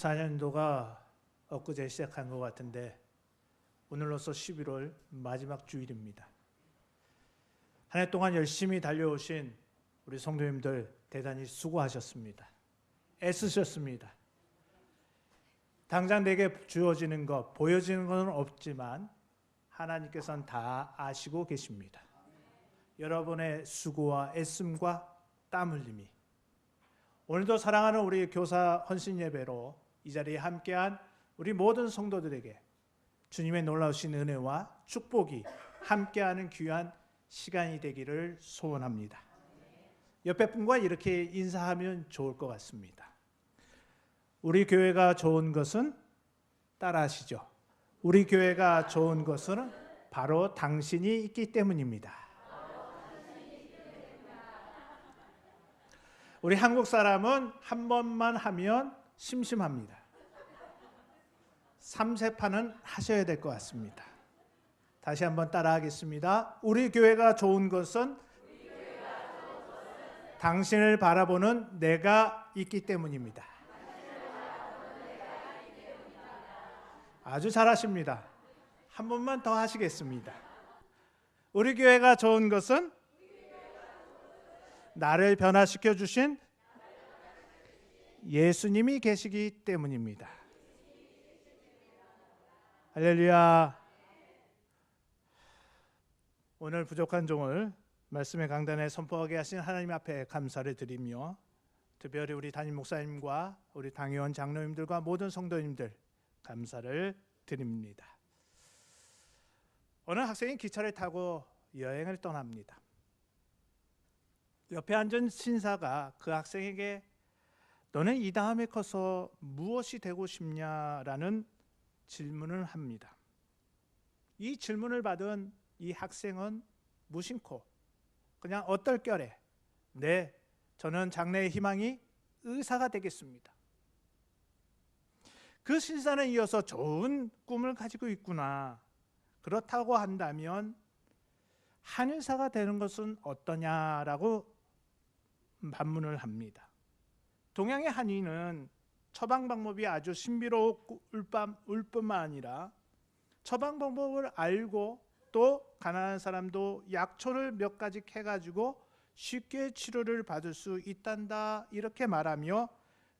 2024년도가 엊그제 시작한 것 같은데 오늘로써 11월 마지막 주일입니다. 한 해 동안 열심히 달려오신 우리 성도님들 대단히 수고하셨습니다. 애쓰셨습니다. 당장 내게 주어지는 것, 보여지는 것은 없지만 하나님께서는 다 아시고 계십니다. 여러분의 수고와 애씀과 땀 흘림이 오늘도 사랑하는 우리 교사 헌신 예배로 이 자리에 함께한 우리 모든 성도들에게 주님의 놀라우신 은혜와 축복이 함께하는 귀한 시간이 되기를 소원합니다. 옆에 분과 이렇게 인사하면 좋을 것 같습니다. 우리 교회가 좋은 것은 따라하시죠. 우리 교회가 좋은 것은 바로 당신이 있기 때문입니다. 우리 한국 사람은 한 번만 하면 심심합니다. 3세판은 하셔야 될 것 같습니다. 다시 한번 따라하겠습니다. 우리 교회가 좋은 것은 당신을 바라보는 내가 있기 때문입니다. 아주 잘하십니다. 한 번만 더 하시겠습니다. 우리 교회가 좋은 것은 나를 변화시켜 주신 예수님이 계시기 때문입니다. 할렐루야. 오늘 부족한 종을 말씀의 강단에 선포하게 하신 하나님 앞에 감사를 드리며 특별히 우리 담임 목사님과 우리 당회원 장로님들과 모든 성도님들 감사를 드립니다. 어느 학생이 기차를 타고 여행을 떠납니다. 옆에 앉은 신사가 그 학생에게 너는 이 다음에 커서 무엇이 되고 싶냐라는 질문을 합니다. 이 질문을 받은 이 학생은 무심코 그냥 얼떨결에 네, 저는 장래의 희망이 의사가 되겠습니다. 그 신사는 이어서 좋은 꿈을 가지고 있구나. 그렇다고 한다면 한의사가 되는 것은 어떠냐라고 반문을 합니다. 동양의 한의는 처방 방법이 아주 신비로울 뿐만 아니라 처방 방법을 알고 또 가난한 사람도 약초를 몇 가지 캐가지고 쉽게 치료를 받을 수 있단다 이렇게 말하며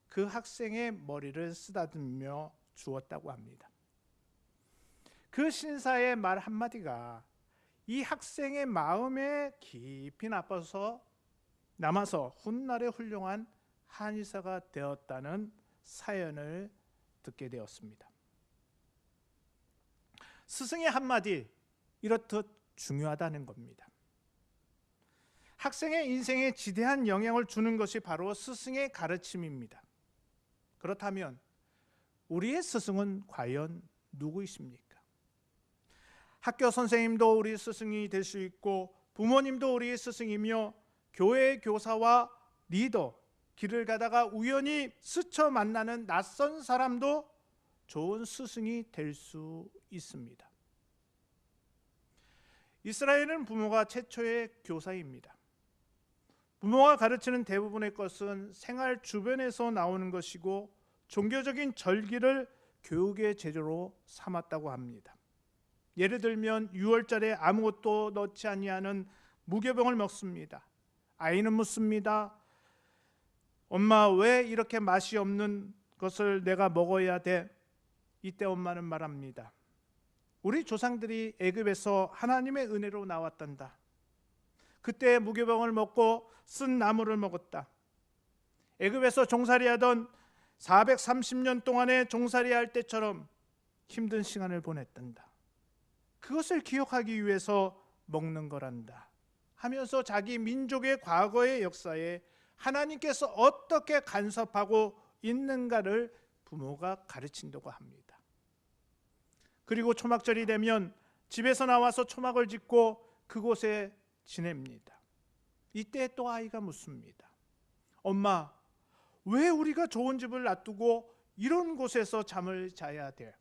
그 학생의 머리를 쓰다듬며 주었다고 합니다. 그 신사의 말 한마디가 이 학생의 마음에 깊이 남아서 훗날에 훌륭한 한의사가 되었다는 사연을 듣게 되었습니다. 스승의 한마디 이렇듯 중요하다는 겁니다. 학생의 인생에 지대한 영향을 주는 것이 바로 스승의 가르침입니다. 그렇다면 우리의 스승은 과연 누구이십니까? 학교 선생님도 우리 스승이 될 수 있고 부모님도 우리의 스승이며 교회 교사와 리더, 길을 가다가 우연히 스쳐 만나는 낯선 사람도 좋은 스승이 될 수 있습니다. 이스라엘은 부모가 최초의 교사입니다. 부모가 가르치는 대부분의 것은 생활 주변에서 나오는 것이고 종교적인 절기를 교육의 제조로 삼았다고 합니다. 예를 들면 6월절에 아무것도 넣지 아니하는 무교병을 먹습니다. 아이는 묻습니다. 엄마, 왜 이렇게 맛이 없는 것을 내가 먹어야 돼? 이때 엄마는 말합니다. 우리 조상들이 애굽에서 하나님의 은혜로 나왔단다. 그때 무교병을 먹고 쓴 나물을 먹었다. 애굽에서 종살이하던 430년 동안의 종살이할 때처럼 힘든 시간을 보냈단다. 그것을 기억하기 위해서 먹는 거란다 하면서 자기 민족의 과거의 역사에 하나님께서 어떻게 간섭하고 있는가를 부모가 가르친다고 합니다. 그리고 초막절이 되면 집에서 나와서 초막을 짓고 그곳에 지냅니다. 이때 또 아이가 묻습니다. 엄마, 왜 우리가 좋은 집을 놔두고 이런 곳에서 잠을 자야 돼?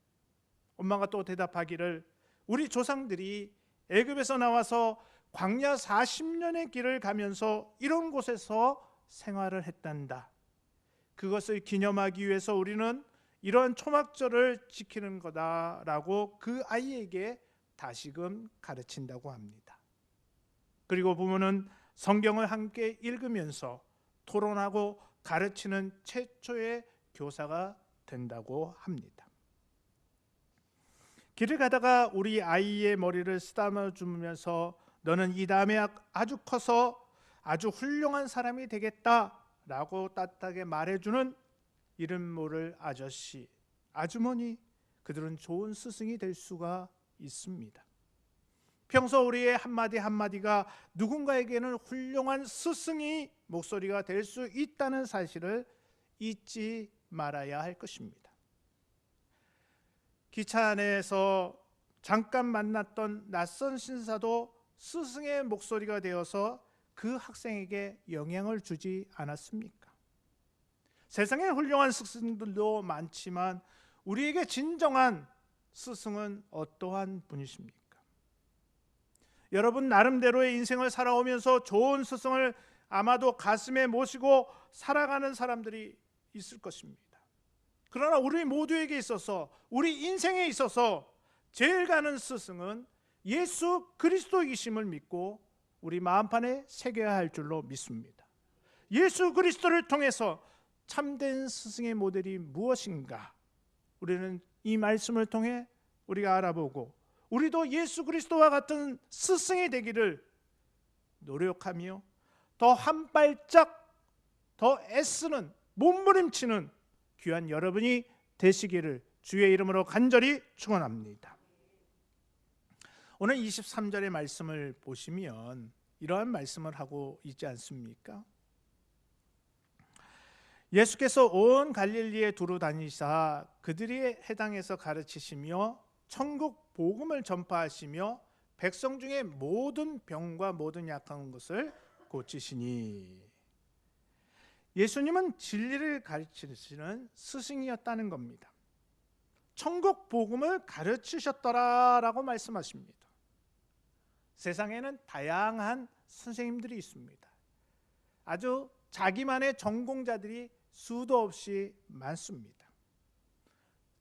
엄마가 또 대답하기를 우리 조상들이 애굽에서 나와서 광야 40년의 길을 가면서 이런 곳에서 생활을 했단다. 그것을 기념하기 위해서 우리는 이러한 초막절을 지키는 거다라고 그 아이에게 다시금 가르친다고 합니다. 그리고 부모는 성경을 함께 읽으면서 토론하고 가르치는 최초의 교사가 된다고 합니다. 길을 가다가 우리 아이의 머리를 쓰다듬어 주면서 너는 이 다음에 아주 커서 아주 훌륭한 사람이 되겠다라고 따뜻하게 말해주는 이름 모를 아저씨, 아주머니, 그들은 좋은 스승이 될 수가 있습니다. 평소 우리의 한마디 한마디가 누군가에게는 훌륭한 스승이 목소리가 될 수 있다는 사실을 잊지 말아야 할 것입니다. 기차 안에서 잠깐 만났던 낯선 신사도 스승의 목소리가 되어서 그 학생에게 영향을 주지 않았습니까? 세상에 훌륭한 스승들도 많지만 우리에게 진정한 스승은 어떠한 분이십니까? 여러분 나름대로의 인생을 살아오면서 좋은 스승을 아마도 가슴에 모시고 살아가는 사람들이 있을 것입니다. 그러나 우리 모두에게 있어서, 우리 인생에 있어서 제일 가는 스승은 예수 그리스도이심을 믿고 우리 마음판에 새겨야 할 줄로 믿습니다. 예수 그리스도를 통해서 참된 스승의 모델이 무엇인가? 우리는 이 말씀을 통해 우리가 알아보고 우리도 예수 그리스도와 같은 스승이 되기를 노력하며 더 한 발짝 더 애쓰는, 몸부림치는 귀한 여러분이 되시기를 주의 이름으로 간절히 축원합니다. 오늘 23절의 말씀을 보시면 이러한 말씀을 하고 있지 않습니까? 예수께서 온 갈릴리에 두루 다니사 그들이 해당에서 가르치시며 천국 복음을 전파하시며 백성 중에 모든 병과 모든 약한 것을 고치시니. 예수님은 진리를 가르치시는 스승이었다는 겁니다. 천국 복음을 가르치셨더라라고 말씀하십니다. 세상에는 다양한 선생님들이 있습니다. 아주 자기만의 전공자들이 수도 없이 많습니다.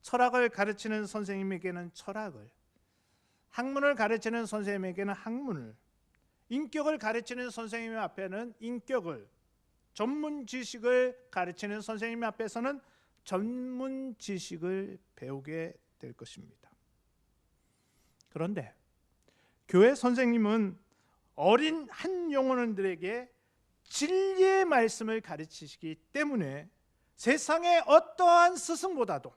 철학을 가르치는 선생님에게는 철학을, 학문을 가르치는 선생님에게는 학문을, 인격을 가르치는 선생님 앞에는 인격을, 전문 지식을 가르치는 선생님 앞에서는 전문 지식을 배우게 될 것입니다. 그런데 교회 선생님은 어린 한 영혼들에게 진리의 말씀을 가르치시기 때문에 세상의 어떠한 스승보다도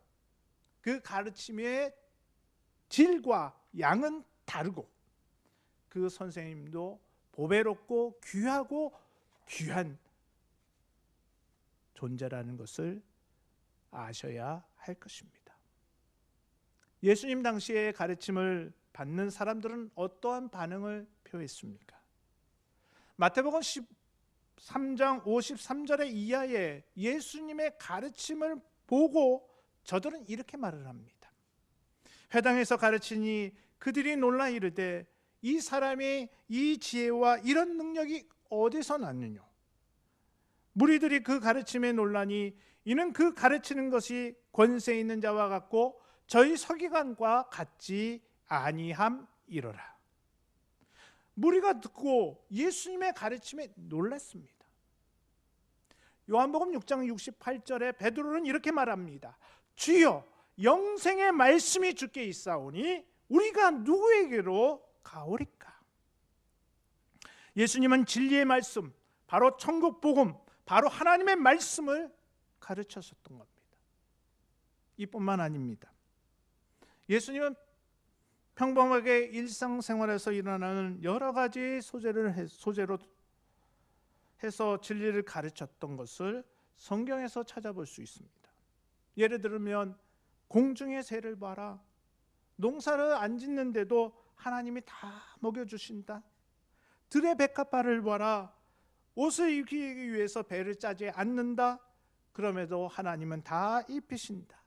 그 가르침의 질과 양은 다르고 그 선생님도 보배롭고 귀하고 귀한 존재라는 것을 아셔야 할 것입니다. 예수님 당시의 가르침을 받는 사람들은 어떠한 반응을 표했습니까? 마태복음 13장 53절의 이하에 예수님의 가르침을 보고 저들은 이렇게 말을 합니다. 회당에서 가르치니 그들이 놀라 이르되 이 사람이 이 지혜와 이런 능력이 어디서 났느냐? 무리들이 그 가르침에 놀라니 이는 그 가르치는 것이 권세 있는 자와 같고 저희 서기관과 같지 아니함이로라. 무리가 듣고 예수님의 가르침에 놀랐습니다. 요한복음 6장 68절에 베드로는 이렇게 말합니다. 주여 영생의 말씀이 주께 있사오니 우리가 누구에게로 가오리까? 예수님은 진리의 말씀, 바로 천국 복음, 바로 하나님의 말씀을 가르쳤었던 겁니다. 이뿐만 아닙니다. 예수님은 평범하게 일상생활에서 일어나는 여러 가지 소재로 해서 진리를 가르쳤던 것을 성경에서 찾아볼 수 있습니다. 예를 들면 공중의 새를 봐라. 농사를 안 짓는데도 하나님이 다 먹여주신다. 들의 백합화를 봐라. 옷을 입기 위해서 배를 짜지 않는다. 그럼에도 하나님은 다 입히신다.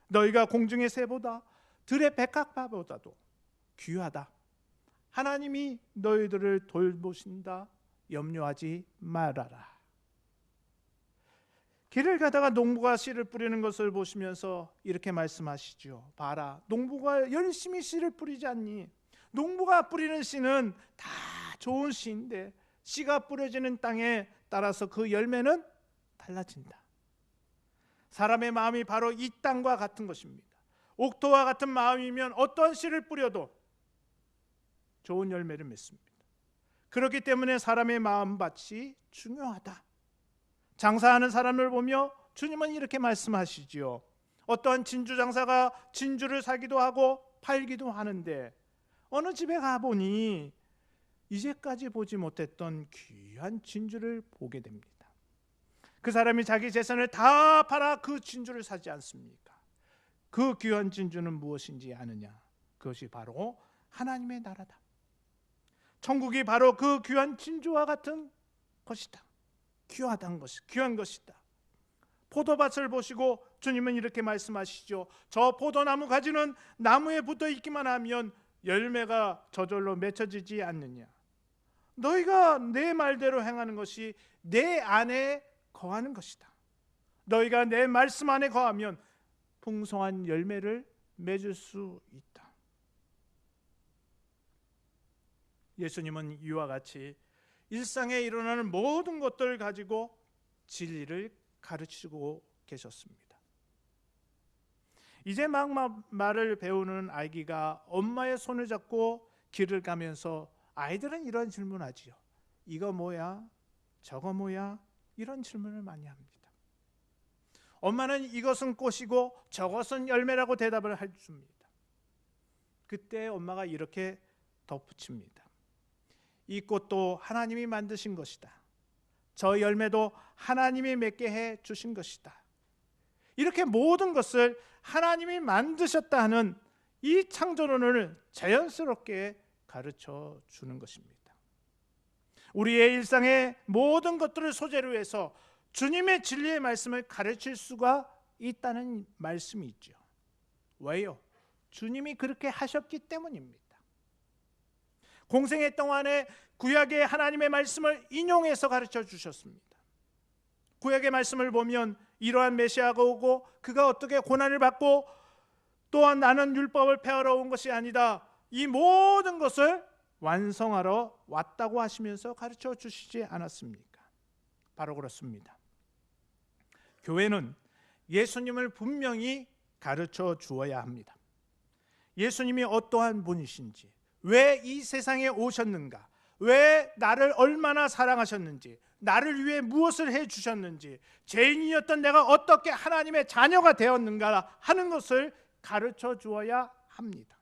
너희가 공중의 새보다 들의 백합화보다도 귀하다. 하나님이 너희들을 돌보신다. 염려하지 말아라. 길을 가다가 농부가 씨를 뿌리는 것을 보시면서 이렇게 말씀하시죠. 봐라, 농부가 열심히 씨를 뿌리지 않니? 농부가 뿌리는 씨는 다 좋은 씨인데 씨가 뿌려지는 땅에 따라서 그 열매는 달라진다. 사람의 마음이 바로 이 땅과 같은 것입니다. 옥토와 같은 마음이면 어떤 씨를 뿌려도 좋은 열매를 맺습니다. 그렇기 때문에 사람의 마음밭이 중요하다. 장사하는 사람을 보며 주님은 이렇게 말씀하시지요. 어떠한 진주 장사가 진주를 사기도 하고 팔기도 하는데 어느 집에 가보니 이제까지 보지 못했던 귀한 진주를 보게 됩니다. 그 사람이 자기 재산을 다 팔아 그 진주를 사지 않습니까? 그 귀한 진주는 무엇인지 아느냐? 그것이 바로 하나님의 나라다. 천국이 바로 그 귀한 진주와 같은 것이다. 귀한 것이다. 포도밭을 보시고 주님은 이렇게 말씀하시죠. 저 포도나무 가지는 나무에 붙어 있기만 하면 열매가 저절로 맺혀지지 않느냐. 너희가 내 말대로 행하는 것이 내 안에 거하는 것이다. 너희가 내 말씀 안에 거하면 풍성한 열매를 맺을 수 있다. 예수님은 이와 같이 일상에 일어나는 모든 것들을 가지고 진리를 가르치고 계셨습니다. 이제 막 말을 배우는 아기가 엄마의 손을 잡고 길을 가면서 아이들은 이런 질문하지요. 이거 뭐야? 저거 뭐야? 이런 질문을 많이 합니다. 엄마는 이것은 꽃이고 저것은 열매라고 대답을 해줍니다. 그때 엄마가 이렇게 덧붙입니다. 이 꽃도 하나님이 만드신 것이다. 저 열매도 하나님이 맺게 해 주신 것이다. 이렇게 모든 것을 하나님이 만드셨다 하는 이 창조론을 자연스럽게 가르쳐 주는 것입니다. 우리의 일상의 모든 것들을 소재로 해서 주님의 진리의 말씀을 가르칠 수가 있다는 말씀이 있죠. 왜요? 주님이 그렇게 하셨기 때문입니다. 공생애 동안에 구약의 하나님의 말씀을 인용해서 가르쳐 주셨습니다. 구약의 말씀을 보면 이러한 메시아가 오고 그가 어떻게 고난을 받고 또한 나는 율법을 폐하러 온 것이 아니다. 이 모든 것을 완성하러 왔다고 하시면서 가르쳐 주시지 않았습니까? 바로 그렇습니다. 교회는 예수님을 분명히 가르쳐 주어야 합니다. 예수님이 어떠한 분이신지, 왜 이 세상에 오셨는가, 왜 나를 얼마나 사랑하셨는지, 나를 위해 무엇을 해주셨는지, 죄인이었던 내가 어떻게 하나님의 자녀가 되었는가 하는 것을 가르쳐 주어야 합니다.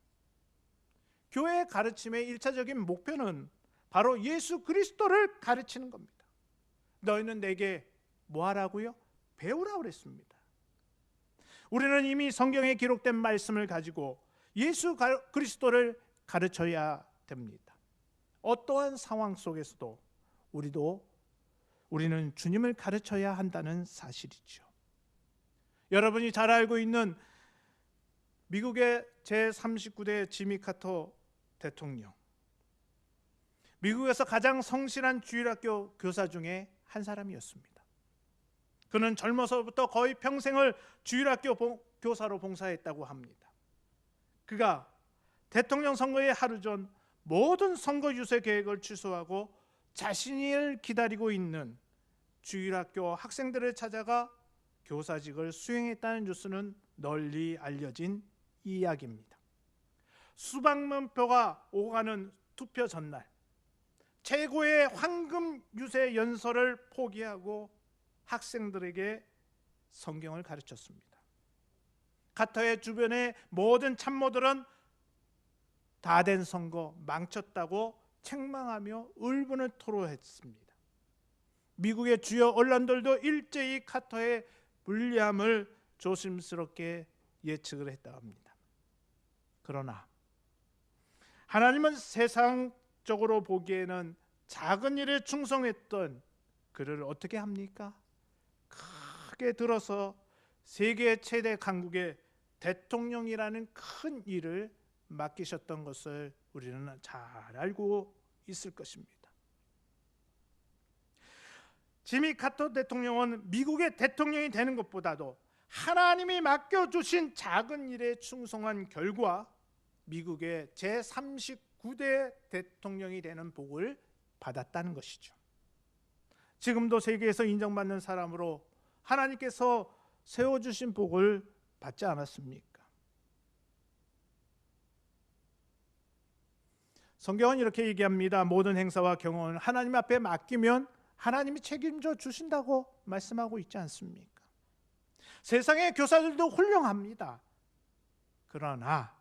교회의 가르침의 1차적인 목표는 바로 예수 그리스도를 가르치는 겁니다. 너희는 내게 뭐 하라고요? 배우라고 그랬습니다. 우리는 이미 성경에 기록된 말씀을 가지고 예수 그리스도를 가르쳐야 됩니다. 어떠한 상황 속에서도 우리는 주님을 가르쳐야 한다는 사실이죠. 여러분이 잘 알고 있는 미국의 제39대 지미 카터 대통령, 미국에서 가장 성실한 주일학교 교사 중에 한 사람이었습니다. 그는 젊어서부터 거의 평생을 주일학교 교사로 봉사했다고 합니다. 그가 대통령 선거의 하루 전 모든 선거 유세 계획을 취소하고 자신을 기다리고 있는 주일학교 학생들을 찾아가 교사직을 수행했다는 뉴스는 널리 알려진 이야기입니다. 수백만 표가 오가는 투표 전날 최고의 황금 유세 연설을 포기하고 학생들에게 성경을 가르쳤습니다. 카터의 주변의 모든 참모들은 다 된 선거 망쳤다고 책망하며 울분을 토로했습니다. 미국의 주요 언론들도 일제히 카터의 불리함을 조심스럽게 예측을 했다고 합니다. 그러나 하나님은 세상적으로 보기에는 작은 일에 충성했던 그를 어떻게 합니까? 크게 들어서 세계 최대 강국의 대통령이라는 큰 일을 맡기셨던 것을 우리는 잘 알고 있을 것입니다. 지미 카터 대통령은 미국의 대통령이 되는 것보다도 하나님이 맡겨주신 작은 일에 충성한 결과 미국의 제39대 대통령이 되는 복을 받았다는 것이죠. 지금도 세계에서 인정받는 사람으로 하나님께서 세워주신 복을 받지 않았습니까? 성경은 이렇게 얘기합니다. 모든 행사와 경험을 하나님 앞에 맡기면 하나님이 책임져 주신다고 말씀하고 있지 않습니까? 세상의 교사들도 훌륭합니다. 그러나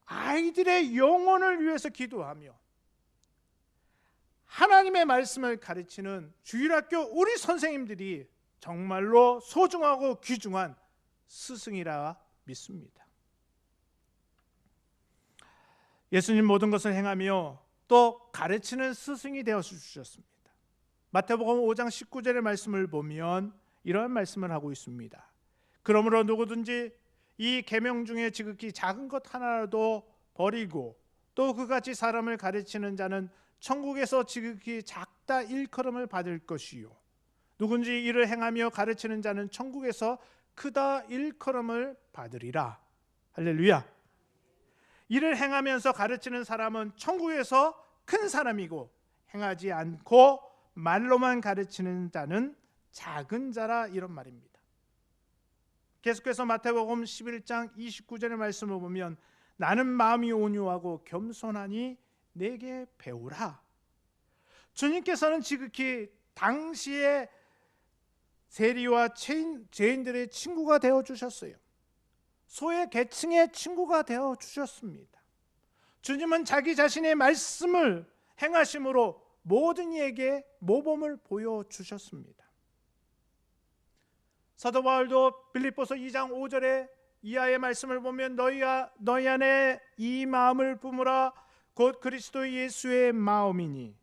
아이들의 영혼을 위해서 기도하며 하나님의 말씀을 가르치는 주일학교 우리 선생님들이 정말로 소중하고 귀중한 스승이라 믿습니다. 예수님 모든 것을 행하며 또 가르치는 스승이 되어 주셨습니다. 마태복음 5장 19절의 말씀을 보면 이러한 말씀을 하고 있습니다. 그러므로 누구든지 이 계명 중에 지극히 작은 것 하나라도 버리고 또 그같이 사람을 가르치는 자는 천국에서 지극히 작다 일컬음을 받을 것이요 누군지 이를 행하며 가르치는 자는 천국에서 크다 일컬음을 받으리라. 할렐루야. 이를 행하면서 가르치는 사람은 천국에서 큰 사람이고 행하지 않고 말로만 가르치는 자는 작은 자라, 이런 말입니다. 계속해서 마태복음 11장 29절의 말씀을 보면 나는 마음이 온유하고 겸손하니 내게 배우라. 주님께서는 지극히 당시의 세리와 죄인들의 친구가 되어 주셨어요. 소외 계층의 친구가 되어 주셨습니다. 주님은 자기 자신의 말씀을 행하심으로 모든 이에게 모범을 보여주셨습니다. 사도 바울도 빌립보서 2장 5절에 이하의 말씀을 보면 너희 안에 이 마음을 품으라 곧 그리스도 예수의 마음이니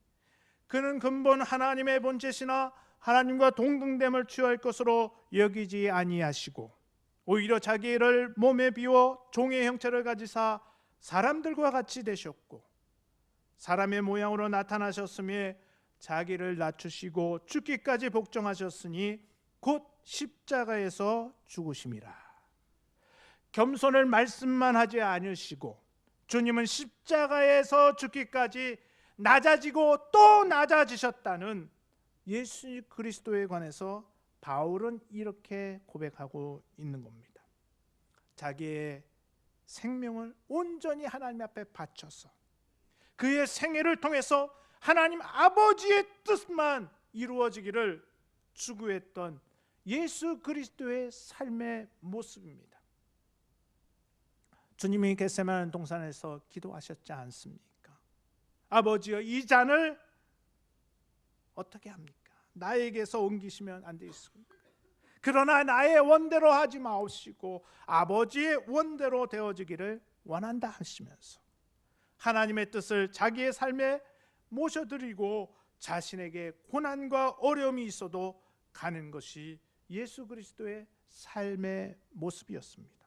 그는 근본 하나님의 본체시나 하나님과 동등됨을 취할 것으로 여기지 아니하시고 오히려 자기를 몸에 비워 종의 형체를 가지사 사람들과 같이 되셨고 사람의 모양으로 나타나셨으며 자기를 낮추시고 죽기까지 복종하셨으니 곧 십자가에서 죽으심이라. 겸손을 말씀만 하지 않으시고 주님은 십자가에서 죽기까지 낮아지고 또 낮아지셨다는 예수 그리스도에 관해서 바울은 이렇게 고백하고 있는 겁니다. 자기의 생명을 온전히 하나님 앞에 바쳐서 그의 생애를 통해서 하나님 아버지의 뜻만 이루어지기를 추구했던 예수 그리스도의 삶의 모습입니다. 주님이 겟세마네 동산에서 기도하셨지 않습니까? 아버지여 이 잔을 어떻게 합니까? 나에게서 옮기시면 안 되겠습니까? 그러나 나의 원대로 하지 마옵시고 아버지의 원대로 되어지기를 원한다 하시면서 하나님의 뜻을 자기의 삶에 모셔드리고 자신에게 고난과 어려움이 있어도 가는 것이 예수 그리스도의 삶의 모습이었습니다.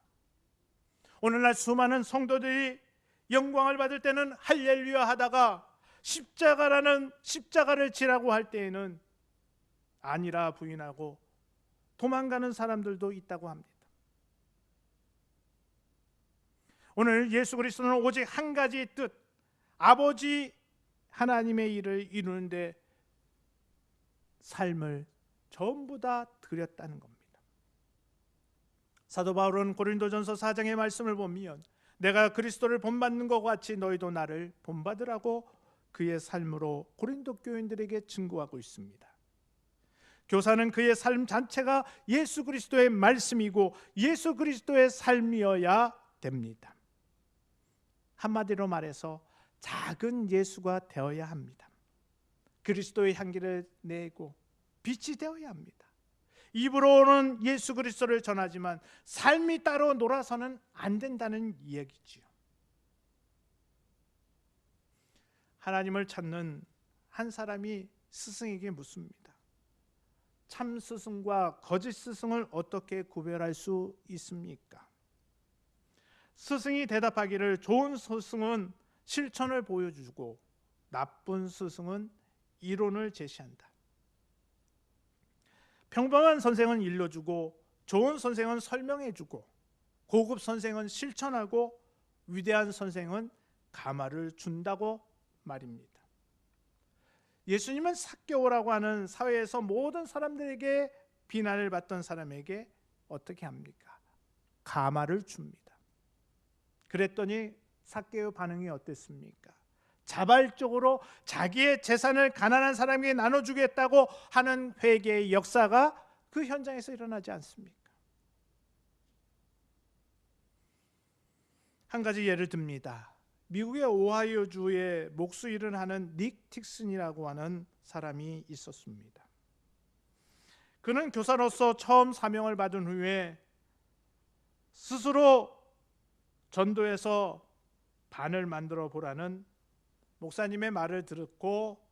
오늘날 수많은 성도들이 영광을 받을 때는 할렐루야 하다가 십자가를 지라고 할 때에는 아니라 부인하고 도망가는 사람들도 있다고 합니다. 오늘 예수 그리스도는 오직 한 가지 뜻, 아버지 하나님의 일을 이루는데 삶을 전부 다 드렸다는 겁니다. 사도 바울은 고린도전서 4장의 말씀을 보면 내가 그리스도를 본받는 것 같이 너희도 나를 본받으라고 그의 삶으로 고린도 교인들에게 증거하고 있습니다. 교사는 그의 삶 자체가 예수 그리스도의 말씀이고 예수 그리스도의 삶이어야 됩니다. 한마디로 말해서 작은 예수가 되어야 합니다. 그리스도의 향기를 내고 빛이 되어야 합니다. 입으로는 예수 그리스도를 전하지만 삶이 따로 놀아서는 안 된다는 이야기지요. 하나님을 찾는 한 사람이 스승에게 묻습니다. 참 스승과 거짓 스승을 어떻게 구별할 수 있습니까? 스승이 대답하기를 좋은 스승은 실천을 보여주고 나쁜 스승은 이론을 제시한다. 평범한 선생은 일러주고 좋은 선생은 설명해주고 고급 선생은 실천하고 위대한 선생은 가마를 준다고 말입니다. 예수님은 삭개오라고 하는 사회에서 모든 사람들에게 비난을 받던 사람에게 어떻게 합니까? 가마를 줍니다. 그랬더니 삭개오 반응이 어땠습니까? 자발적으로 자기의 재산을 가난한 사람에게 나눠주겠다고 하는 회개의 역사가 그 현장에서 일어나지 않습니까? 한 가지 예를 듭니다. 미국의 오하이오주에 목수일을 하는 닉 틱슨이라고 하는 사람이 있었습니다. 그는 교사로서 처음 사명을 받은 후에 스스로 전도해서 반을 만들어 보라는 목사님의 말을 듣고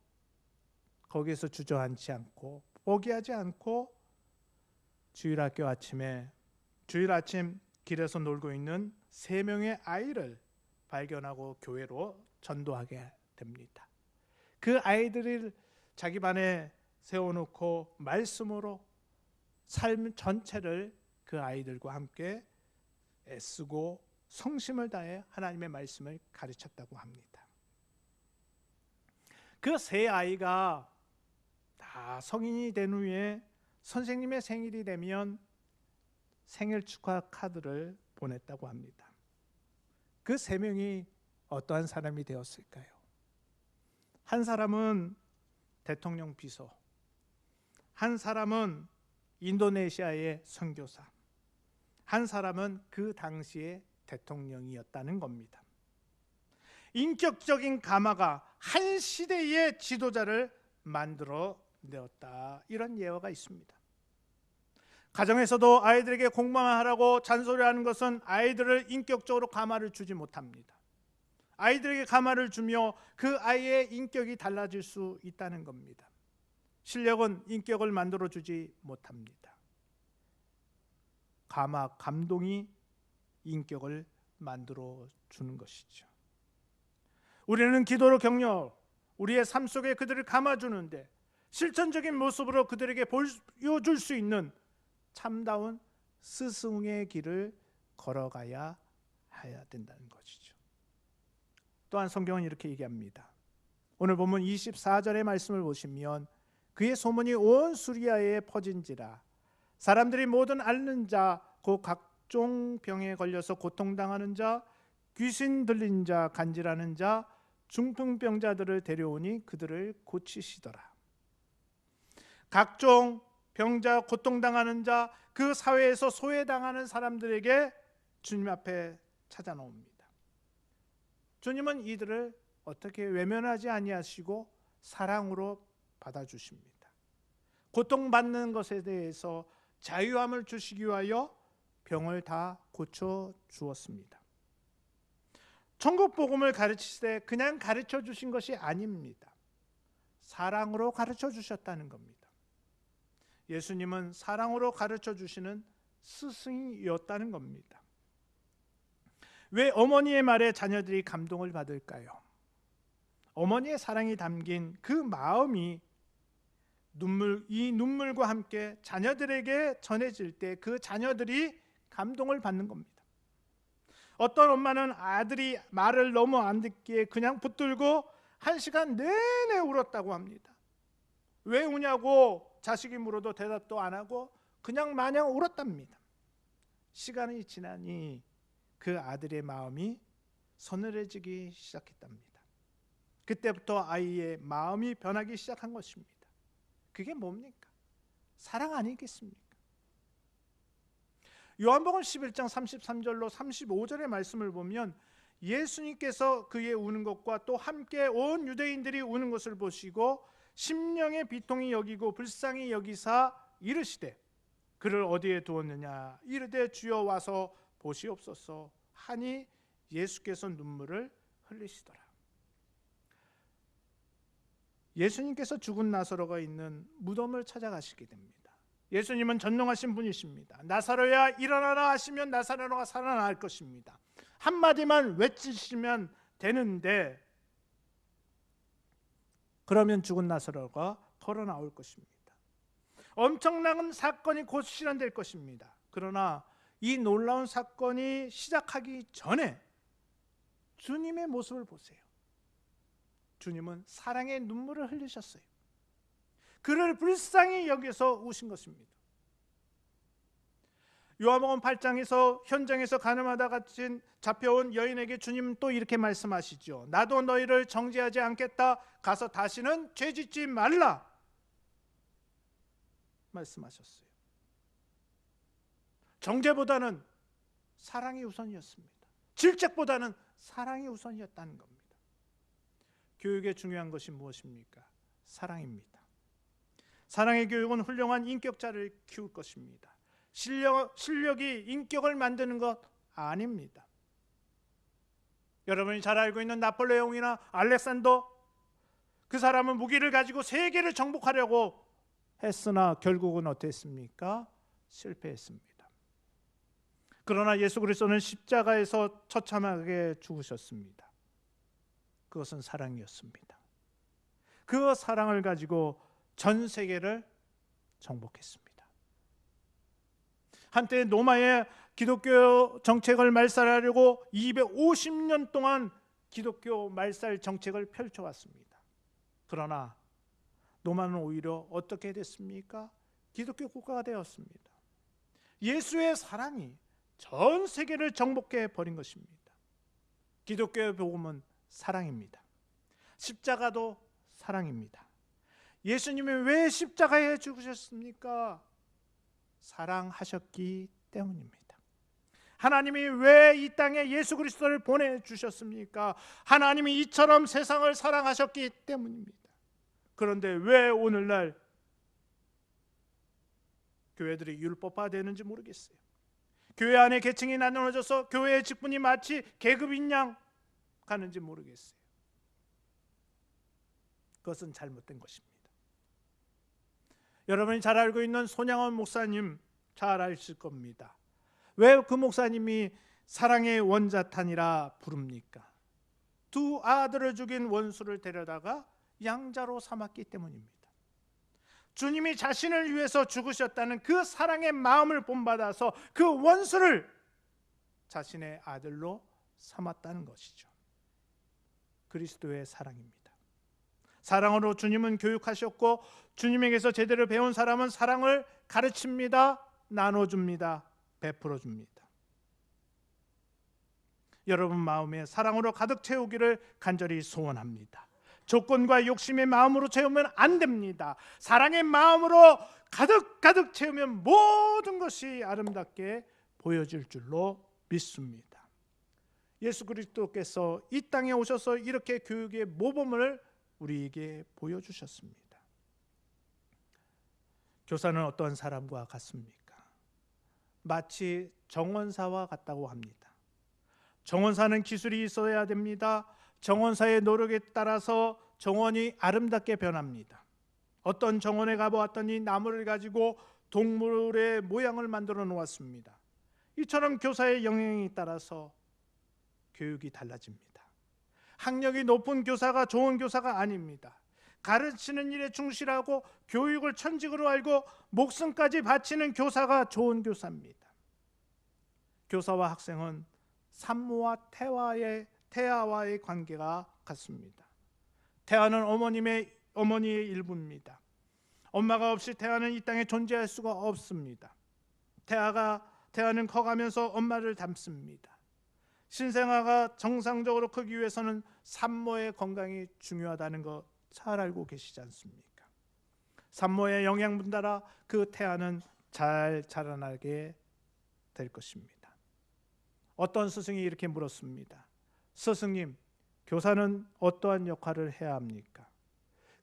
거기에서 주저앉지 않고 포기하지 않고 주일 아침 길에서 놀고 있는 3명의 아이를 발견하고 교회로 전도하게 됩니다. 그 아이들을 자기 반에 세워놓고 말씀으로 삶 전체를 그 아이들과 함께 애쓰고 성심을 다해 하나님의 말씀을 가르쳤다고 합니다. 그 3아이가 다 성인이 된 후에 선생님의 생일이 되면 생일 축하 카드를 보냈다고 합니다. 그 3명이 어떠한 사람이 되었을까요? 한 사람은 대통령 비서, 한 사람은 인도네시아의 선교사, 한 사람은 그 당시의 대통령이었다는 겁니다. 인격적인 가마가 한 시대의 지도자를 만들어 내었다, 이런 예화가 있습니다. 가정에서도 아이들에게 공부만 하라고 잔소리하는 것은 아이들을 인격적으로 가마를 주지 못합니다. 아이들에게 가마를 주며 그 아이의 인격이 달라질 수 있다는 겁니다. 실력은 인격을 만들어 주지 못합니다. 감동이 인격을 만들어 주는 것이죠. 우리는 기도로 격려, 우리의 삶 속에 그들을 감아주는데 실천적인 모습으로 그들에게 보여줄 수 있는 참다운 스승의 길을 걸어가야 해야 된다는 것이죠. 또한 성경은 이렇게 얘기합니다. 오늘 본문 24절의 말씀을 보시면 그의 소문이 온 수리아에 퍼진지라 사람들이 모든 앓는 자, 곧 각종 병에 걸려서 고통당하는 자, 귀신 들린 자, 간질하는 자, 중풍병자들을 데려오니 그들을 고치시더라. 각종 병자, 고통당하는 자, 그 사회에서 소외당하는 사람들에게 주님 앞에 찾아 나옵니다. 주님은 이들을 어떻게 외면하지 아니하시고 사랑으로 받아주십니다. 고통받는 것에 대해서 자유함을 주시기 위하여 병을 다 고쳐 주었습니다. 천국 복음을 가르칠 때 그냥 가르쳐 주신 것이 아닙니다. 사랑으로 가르쳐 주셨다는 겁니다. 예수님은 사랑으로 가르쳐 주시는 스승이었다는 겁니다. 왜 어머니의 말에 자녀들이 감동을 받을까요? 어머니의 사랑이 담긴 그 마음이 이 눈물과 함께 자녀들에게 전해질 때 그 자녀들이 감동을 받는 겁니다. 어떤 엄마는 아들이 말을 너무 안 듣기에 그냥 붙들고 1시간 내내 울었다고 합니다. 왜 우냐고 자식이 물어도 대답도 안 하고 그냥 마냥 울었답니다. 시간이 지나니 그 아들의 마음이 서늘해지기 시작했답니다. 그때부터 아이의 마음이 변하기 시작한 것입니다. 그게 뭡니까? 사랑 아니겠습니까? 요한복음 11장 33절로 35절의 말씀을 보면 예수님께서 그의 우는 것과 또 함께 온 유대인들이 우는 것을 보시고 심령의 비통이 여기고 불쌍히 여기사 이르시되 그를 어디에 두었느냐 이르되 주여 와서 보시옵소서 하니 예수께서 눈물을 흘리시더라. 예수님께서 죽은 나사로가 있는 무덤을 찾아가시게 됩니다. 예수님은 전능하신 분이십니다. 나사로야 일어나라 하시면 나사로가 살아날 것입니다. 한마디만 외치시면 되는데 그러면 죽은 나사로가 걸어 나올 것입니다. 엄청난 사건이 곧 실현될 것입니다. 그러나 이 놀라운 사건이 시작하기 전에 주님의 모습을 보세요. 주님은 사랑의 눈물을 흘리셨어요. 그를 불쌍히 여겨서 우신 것입니다. 요한복음 8장에서 현장에서 가늠하다 같이 잡혀온 여인에게 주님은 또 이렇게 말씀하시죠. 나도 너희를 정죄하지 않겠다. 가서 다시는 죄짓지 말라 말씀하셨어요. 정죄보다는 사랑이 우선이었습니다. 질책보다는 사랑이 우선이었다는 겁니다. 교육의 중요한 것이 무엇입니까? 사랑입니다. 사랑의 교육은 훌륭한 인격자를 키울 것입니다. 실력이 인격을 만드는 것 아닙니다. 여러분이 잘 알고 있는 나폴레옹이나 알렉산더, 그 사람은 무기를 가지고 세계를 정복하려고 했으나 결국은 어땠습니까? 실패했습니다. 그러나 예수 그리스도는 십자가에서 처참하게 죽으셨습니다. 그것은 사랑이었습니다. 그 사랑을 가지고 전 세계를 정복했습니다. 한때 로마의 기독교 정책을 말살하려고 250년 동안 기독교 말살 정책을 펼쳐왔습니다. 그러나 로마는 오히려 어떻게 됐습니까? 기독교 국가가 되었습니다. 예수의 사랑이 전 세계를 정복해 버린 것입니다. 기독교의 복음은 사랑입니다. 십자가도 사랑입니다. 예수님이 왜 십자가에 죽으셨습니까? 사랑하셨기 때문입니다. 하나님이 왜 이 땅에 예수 그리스도를 보내주셨습니까? 하나님이 이처럼 세상을 사랑하셨기 때문입니다. 그런데 왜 오늘날 교회들이 율법화되는지 모르겠어요. 교회 안에 계층이 나누어져서 교회의 직분이 마치 계급인 양 가는지 모르겠어요. 그것은 잘못된 것입니다. 여러분이 잘 알고 있는 손양원 목사님 잘 아실 겁니다. 왜 그 목사님이 사랑의 원자탄이라 부릅니까? 두 아들을 죽인 원수를 데려다가 양자로 삼았기 때문입니다. 주님이 자신을 위해서 죽으셨다는 그 사랑의 마음을 본받아서 그 원수를 자신의 아들로 삼았다는 것이죠. 그리스도의 사랑입니다. 사랑으로 주님은 교육하셨고, 주님에게서 제대로 배운 사람은 사랑을 가르칩니다. 나눠줍니다. 베풀어줍니다. 여러분 마음에 사랑으로 가득 채우기를 간절히 소원합니다. 조건과 욕심의 마음으로 채우면 안 됩니다. 사랑의 마음으로 가득 채우면 모든 것이 아름답게 보여질 줄로 믿습니다. 예수 그리스도께서 이 땅에 오셔서 이렇게 교육의 모범을 우리에게 보여주셨습니다. 교사는 어떤 사람과 같습니까? 마치 정원사와 같다고 합니다. 정원사는 기술이 있어야 됩니다. 정원사의 노력에 따라서 정원이 아름답게 변합니다. 어떤 정원에 가보았더니 나무를 가지고 동물의 모양을 만들어 놓았습니다. 이처럼 교사의 영향에 따라서 교육이 달라집니다. 학력이 높은 교사가 좋은 교사가 아닙니다. 가르치는 일에 충실하고 교육을 천직으로 알고 목숨까지 바치는 교사가 좋은 교사입니다. 교사와 학생은 산모와 태아와의 관계가 같습니다. 태아는 어머니의 일부입니다. 엄마가 없이 태아는 이 땅에 존재할 수가 없습니다. 태아는 커가면서 엄마를 닮습니다. 신생아가 정상적으로 크기 위해서는 산모의 건강이 중요하다는 거 잘 알고 계시지 않습니까? 산모의 영양분 따라 그 태아는 잘 자라나게 될 것입니다. 어떤 스승이 이렇게 물었습니다. 스승님, 교사는 어떠한 역할을 해야 합니까?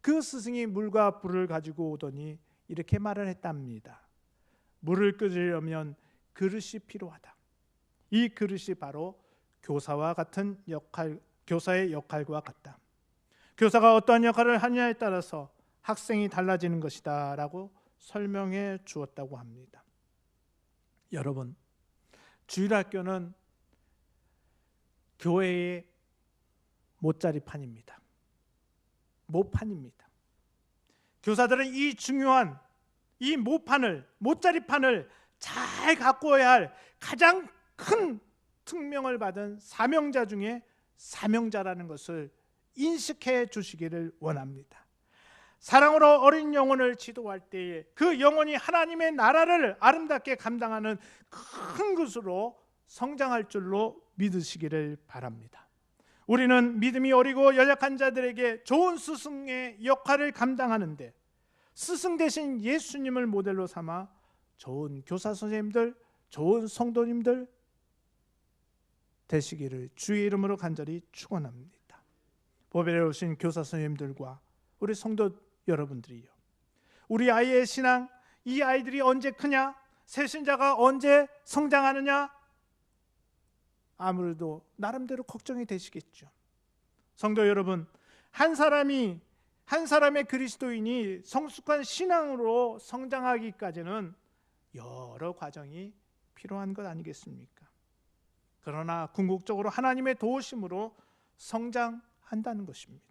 그 스승이 물과 불을 가지고 오더니 이렇게 말을 했답니다. 물을 끓이려면 그릇이 필요하다. 이 그릇이 바로 교사의 역할과 같다. 교사가 어떠한 역할을 하느냐에 따라서 학생이 달라지는 것이다 라고 설명해 주었다고 합니다. 여러분, 주일학교는 교회의 못자리판입니다. 모판입니다. 교사들은 이 중요한 이 모짜리판을 잘 가꾸어야 할 가장 큰 특명을 받은 사명자 중에 사명자라는 것을 인식해 주시기를 원합니다. 사랑으로 어린 영혼을 지도할 때에 그 영혼이 하나님의 나라를 아름답게 감당하는 큰 것으로 성장할 줄로 믿으시기를 바랍니다. 우리는 믿음이 어리고 연약한 자들에게 좋은 스승의 역할을 감당하는데 스승 대신 예수님을 모델로 삼아 좋은 교사 선생님들, 좋은 성도님들 되시기를 주의 이름으로 간절히 축원합니다. 보배를 오신 교사 선생님들과 우리 성도 여러분들이요, 우리 아이의 신앙, 이 아이들이 언제 크냐, 새신자가 언제 성장하느냐, 아무래도 나름대로 걱정이 되시겠죠. 성도 여러분, 한 사람의 그리스도인이 성숙한 신앙으로 성장하기까지는 여러 과정이 필요한 것 아니겠습니까? 그러나 궁극적으로 하나님의 도우심으로 성장한다는 것입니다.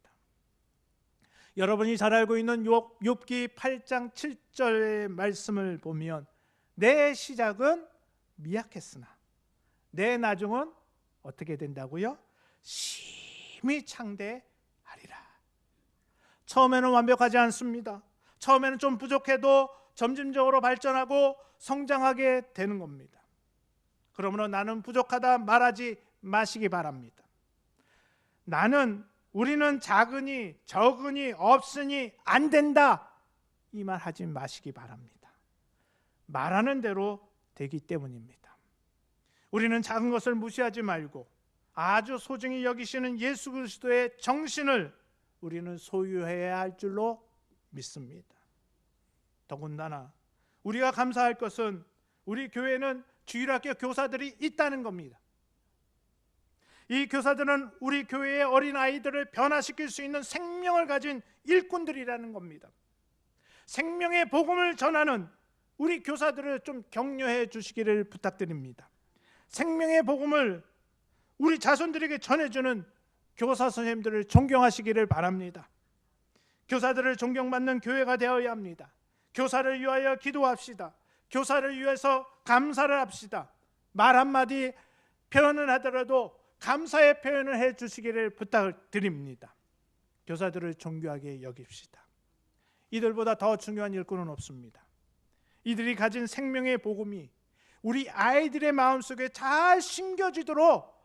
여러분이 잘 알고 있는 욥기 8장 7절의 말씀을 보면 내 시작은 미약했으나 내 나중은 어떻게 된다고요? 심히 창대하리라. 처음에는 완벽하지 않습니다. 처음에는 좀 부족해도 점진적으로 발전하고 성장하게 되는 겁니다. 그러므로 나는 부족하다 말하지 마시기 바랍니다. 우리는 작으니 적으니 없으니 안 된다, 이 말 하지 마시기 바랍니다. 말하는 대로 되기 때문입니다. 우리는 작은 것을 무시하지 말고 아주 소중히 여기시는 예수 그리스도의 정신을 우리는 소유해야 할 줄로 믿습니다. 더군다나 우리가 감사할 것은 우리 교회는 주일학교 교사들이 있다는 겁니다. 이 교사들은 우리 교회의 어린아이들을 변화시킬 수 있는 생명을 가진 일꾼들이라는 겁니다. 생명의 복음을 전하는 우리 교사들을 좀 격려해 주시기를 부탁드립니다. 생명의 복음을 우리 자손들에게 전해주는 교사 선생님들을 존경하시기를 바랍니다. 교사들을 존경받는 교회가 되어야 합니다. 교사를 위하여 기도합시다. 교사를 위해서 감사를 합시다. 말 한마디 표현을 하더라도 감사의 표현을 해 주시기를 부탁드립니다. 교사들을 존귀하게 여깁시다. 이들보다 더 중요한 일꾼은 없습니다. 이들이 가진 생명의 복음이 우리 아이들의 마음속에 잘 심겨지도록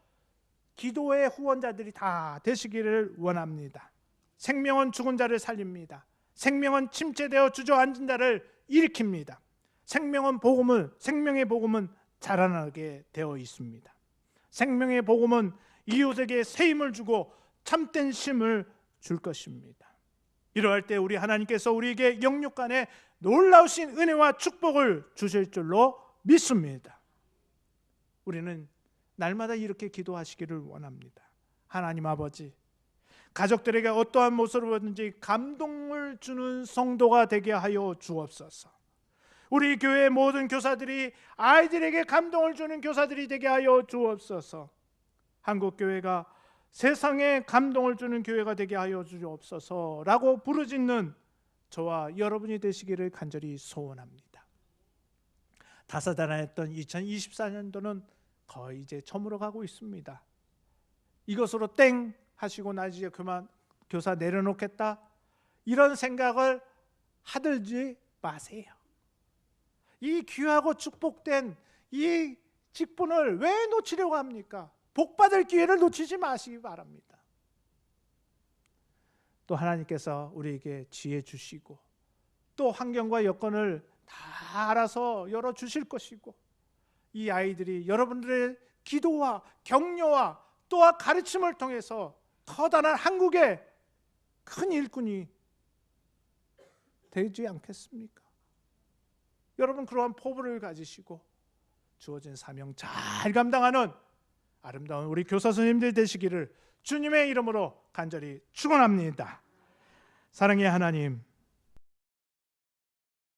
기도의 후원자들이 다 되시기를 원합니다. 생명은 죽은 자를 살립니다. 생명은 침체되어 주저앉은 자를 일으킵니다. 생명의 복음은 자라나게 되어 있습니다. 생명의 복음은 이웃에게 새 힘을 주고 참된 쉼을 줄 것입니다. 이러할 때 우리 하나님께서 우리에게 영육간에 놀라우신 은혜와 축복을 주실 줄로 믿습니다. 우리는 날마다 이렇게 기도하시기를 원합니다. 하나님 아버지, 가족들에게 어떠한 모습으로든지 감동을 주는 성도가 되게 하여 주옵소서. 우리 교회 모든 교사들이 아이들에게 감동을 주는 교사들이 되게 하여 주옵소서. 한국교회가 세상에 감동을 주는 교회가 되게 하여 주옵소서라고 부르짖는 저와 여러분이 되시기를 간절히 소원합니다. 다사다난했던 2024년도는 거의 이제 저물어 가고 있습니다. 이것으로 땡 하시고 나 이제 그만 교사 내려놓겠다, 이런 생각을 하들지 마세요. 이 귀하고 축복된 이 직분을 왜 놓치려고 합니까? 복받을 기회를 놓치지 마시기 바랍니다. 또 하나님께서 우리에게 지혜 주시고 또 환경과 여건을 다 알아서 열어주실 것이고, 이 아이들이 여러분들의 기도와 격려와 또한 가르침을 통해서 커다란 한국의 큰 일꾼이 되지 않겠습니까? 여러분, 그러한 포부를 가지시고 주어진 사명 잘 감당하는 아름다운 우리 교사 선생님들 되시기를 주님의 이름으로 간절히 축원합니다. 사랑의 하나님,